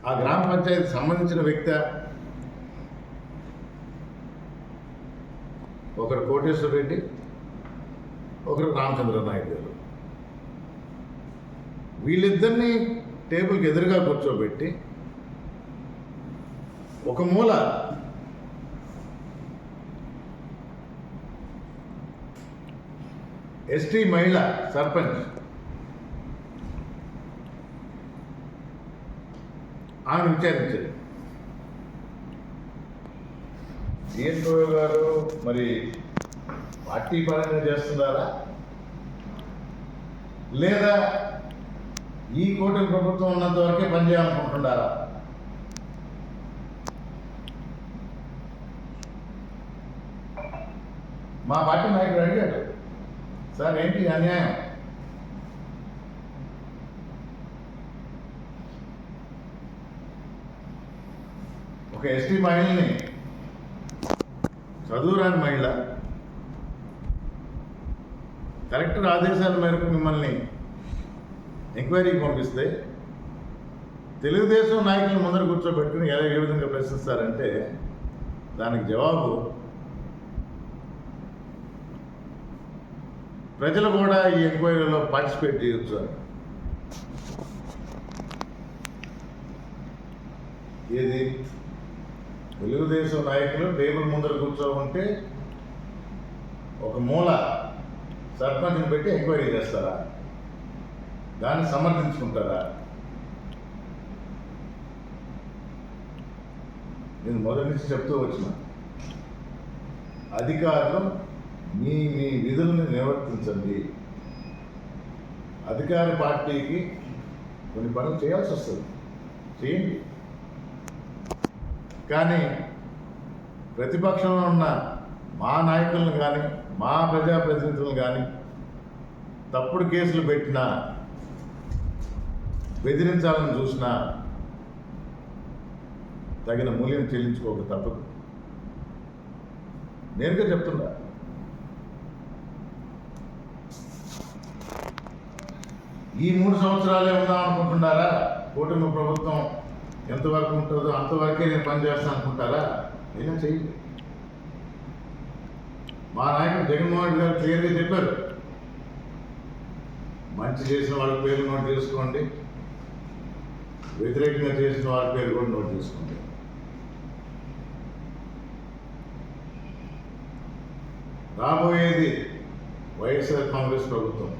ఆ గ్రామ పంచాయతీ సంబంధించిన వ్యక్తి ఒకరు కోటేశ్వర రెడ్డి, ఒకరు రామచంద్ర నాయుడు గారు. వీళ్ళిద్దరినీ టేబుల్కి ఎదురుగా కూర్చోబెట్టి ఒక మూల ఎస్టీ మహిళ సర్పంచ్, ఆమె విచారించారు. డిఎన్ఓ గారు మరి పార్టీ పరంగా చేస్తున్నారా లేదా ఈ కూటమి ప్రభుత్వం ఉన్నంత వరకే పనిచేయాలనుకుంటున్నారా? మా పార్టీ నాయకుడు అడిగాడు, సార్ ఏంటి అన్యాయం? ఒక ఎస్టీ మహిళని, చదువురాని మహిళ, కలెక్టర్ ఆదేశాల మేరకు మిమ్మల్ని ఎంక్వైరీకి పంపిస్తే తెలుగుదేశం నాయకులను ముందర కూర్చోబెట్టుకుని ఏ విధంగా ప్రశ్నిస్తారంటే దానికి జవాబు ప్రజలు కూడా ఈ ఎంక్వైరీలో పార్టిసిపేట్ చేయొచ్చు అని. ఏది తెలుగుదేశం నాయకులు టేబుల్ ముందర కూర్చోకుంటే ఒక మూల సర్పంచ్ని పెట్టి ఎంక్వైరీ చేస్తారా? దాన్ని సమర్థించుకుంటారా? నేను మొదటి నుంచి చెప్తూ వచ్చిన అధికారులు మీ మీ విధులను నిర్వర్తించండి. అధికార పార్టీకి కొన్ని పనులు చేయాల్సి వస్తుంది, చేయండి. కానీ ప్రతిపక్షంలో ఉన్న మా నాయకులను కానీ మా ప్రజాప్రతినిధులను కానీ తప్పుడు కేసులు పెట్టినా, బెదిరించాలని చూసినా తగిన మూల్యం చెల్లించుకోక తప్పదు. నేరుగా చెప్తున్నా. ఈ 3 సంవత్సరాలే ఉందాం అనుకుంటున్నారా? కూటమి ప్రభుత్వం ఎంతవరకు ఉంటుందో అంతవరకే నేను పనిచేస్తాను అనుకుంటారా? అయినా చెయ్యండి. మా నాయకుడు జగన్మోహన్ రెడ్డి గారు క్లియర్గా చెప్పారు, మంచి చేసిన వాళ్ళ పేరు నోట్ చేసుకోండి, వ్యతిరేకంగా చేసిన వాళ్ళ పేరు కూడా నోట్ చేసుకోండి. రాబోయేది వైఎస్ఆర్ కాంగ్రెస్ ప్రభుత్వం.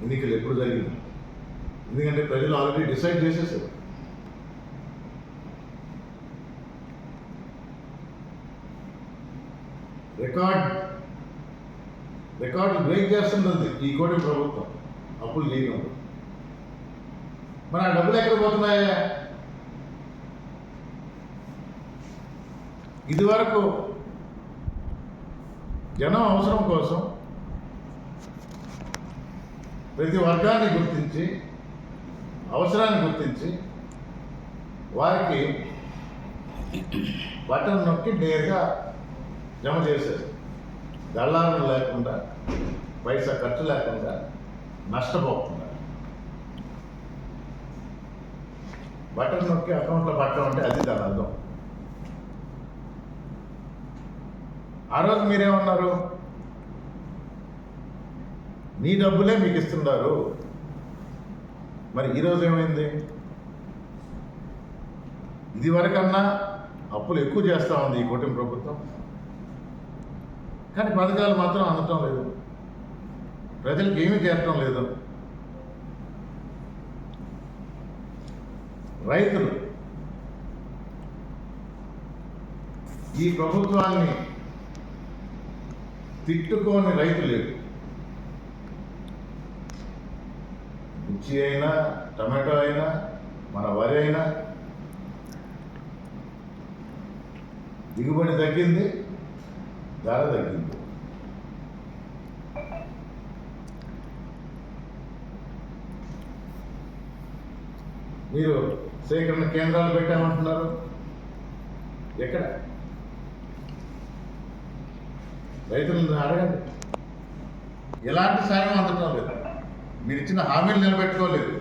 ఎన్నికలు ఎప్పుడు జరిగింది? ఎందుకంటే ప్రజలు ఆల్రెడీ డిసైడ్ చేసేసారు. రికార్డు బ్రేక్ చేస్తుంటుంది ఈ కూటమి ప్రభుత్వం అప్పులు చేయడం. మరి ఆ డబ్బులు ఎక్కడ పోతున్నాయా? ఇదివరకు జనం అవసరం కోసం ప్రతి వర్గాన్ని గుర్తించి, అవసరాన్ని గుర్తించి వారికి బటన్ నొక్కి నేరుగా జమ చేశారు. దళారులు లేకుండా, పైసా ఖర్చు లేకుండా, నష్టపోకుండా. బటన్ నొక్కి అకౌంట్లో పట్టడం అంటే అది దాని అర్థం. ఆ రోజు మీరేమన్నారు? నీ డబ్బులే మీకు ఇస్తున్నారు. మరి ఈరోజు ఏమైంది? ఇది వరకన్నా అప్పులు ఎక్కువ చేస్తూ ఉంది ఈ కూటమి ప్రభుత్వం, కానీ పథకాలు మాత్రం అందటం లేదు, ప్రజలకు ఏమీ చేరటం లేదు. రైతులు ఈ ప్రభుత్వాన్ని తిట్టుకోని రైతు లేడు. మిర్చి అయినా, టమాటో అయినా, మన వరి అయినా దిగుబడి తగ్గింది, ధర తగ్గింది. మీరు సేకరణ కేంద్రాలు పెట్టామంటున్నారు, ఎక్కడ? రైతులను అడగండి. ఎలాంటి సాయం అందటం లేదు. మీరు ఇచ్చిన హామీలు నిలబెట్టుకోలేదు.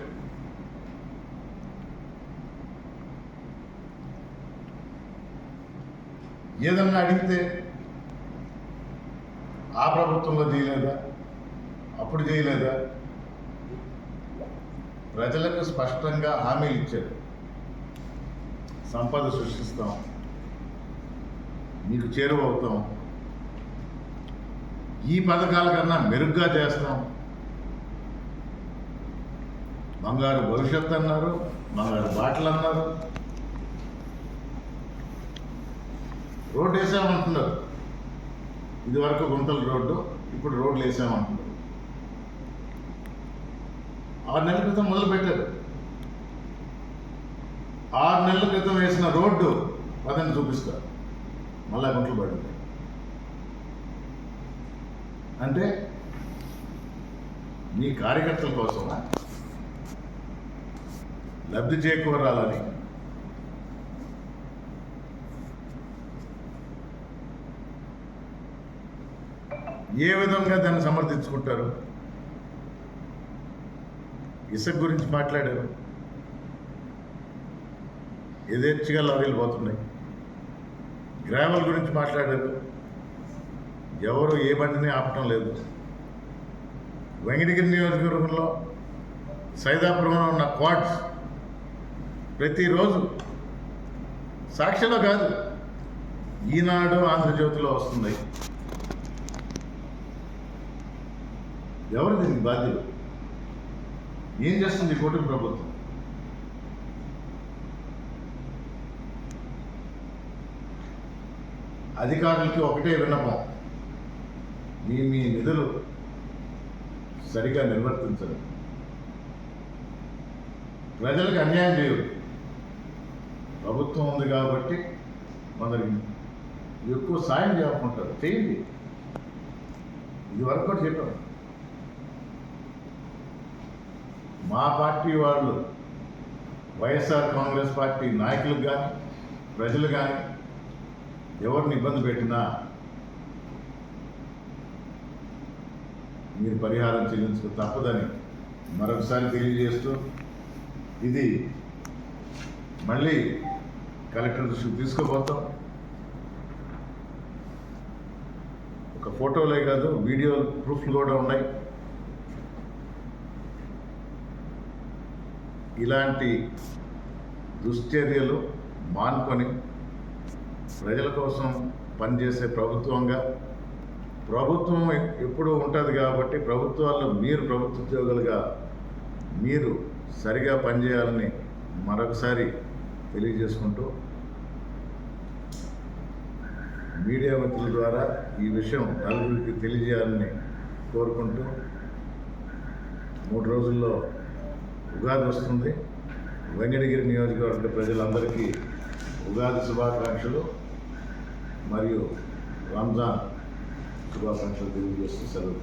ఏదన్నా అడిగితే ఆ ప్రభుత్వంలో చేయలేదా, అప్పుడు చేయలేదా? ప్రజలకు స్పష్టంగా హామీలు ఇచ్చారు. సంపద సృష్టిస్తాం, మీకు చేరువవుతాం, ఈ పథకాల కన్నా మెరుగ్గా చేస్తాం, బంగారు భవిష్యత్తు అన్నారు, బంగారు బాటలు అన్నారు, రోడ్డు వేసామంటున్నారు. ఇది వరకు గుంతల రోడ్డు, ఇప్పుడు రోడ్లు వేసామంటున్నారు. 6 నెలల క్రితం మొదలు పెట్టారు. 6 నెలల క్రితం వేసిన రోడ్డు పదని చూపిస్తారు, మళ్ళా గుంటలు పడింది. అంటే మీ కార్యకర్తల కోసమా, లబ్ధి చేకూరాలని ఏ విధంగా దాన్ని సమర్థించుకుంటారు? ఇసుక గురించి మాట్లాడారు, యథేచ్ఛగా లారీలు పోతున్నాయి. గ్రావెల్ గురించి మాట్లాడారు, ఎవరు ఏ బండిని ఆపటం లేదు. వెంకటగిరి నియోజకవర్గంలో సైదాపురంలో ఉన్న క్వాడ్స్ ప్రతిరోజు సాక్షిలో కాదు, ఈనాడు ఆంధ్రజ్యోతిలో వస్తుంది. ఎవరు దీనికి బాధ్యులు? ఏం చేస్తుంది కూటమి ప్రభుత్వం? అధికారులకి ఒకటే విన్నపం, మీ నిధులు సరిగా నిర్వర్తించరు, ప్రజలకు అన్యాయం చేయరు. ప్రభుత్వం ఉంది కాబట్టి కొందరికి ఎక్కువ సాయం చేయకుంటారు, చేయండి. ఇది వరకు కూడా చెప్పాం. మా పార్టీ వాళ్ళు వైఎస్ఆర్ కాంగ్రెస్ పార్టీ నాయకులకు కానీ ప్రజలు కానీ ఎవరిని ఇబ్బంది పెట్టినా మీరు పరిహారం చెల్లించుకు తప్పదని మరొకసారి తెలియజేస్తూ, ఇది మళ్ళీ కలెక్టర్ దృష్టికి తీసుకుపోతాం. ఒక ఫోటోలే కాదు, వీడియో ప్రూఫ్లు కూడా ఉన్నాయి. ఇలాంటి దుశ్చర్యలు మానుకొని ప్రజల కోసం పనిచేసే ప్రభుత్వంగా, ప్రభుత్వం ఎప్పుడూ ఉంటుంది కాబట్టి ప్రభుత్వాల్లో మీరు ప్రభుత్వ ఉద్యోగులుగా మీరు సరిగా పనిచేయాలని మరొకసారి తెలియజేసుకుంటూ, మీడియా మిత్రుల ద్వారా ఈ విషయం నలుగురికి తెలియజేయాలని కోరుకుంటూ, 3 రోజుల్లో ఉగాది వస్తుంది. వెంకటగిరి నియోజకవర్గ ప్రజలందరికీ ఉగాది శుభాకాంక్షలు మరియు రంజాన్ శుభాకాంక్షలు తెలియజేస్తూ సెలవు.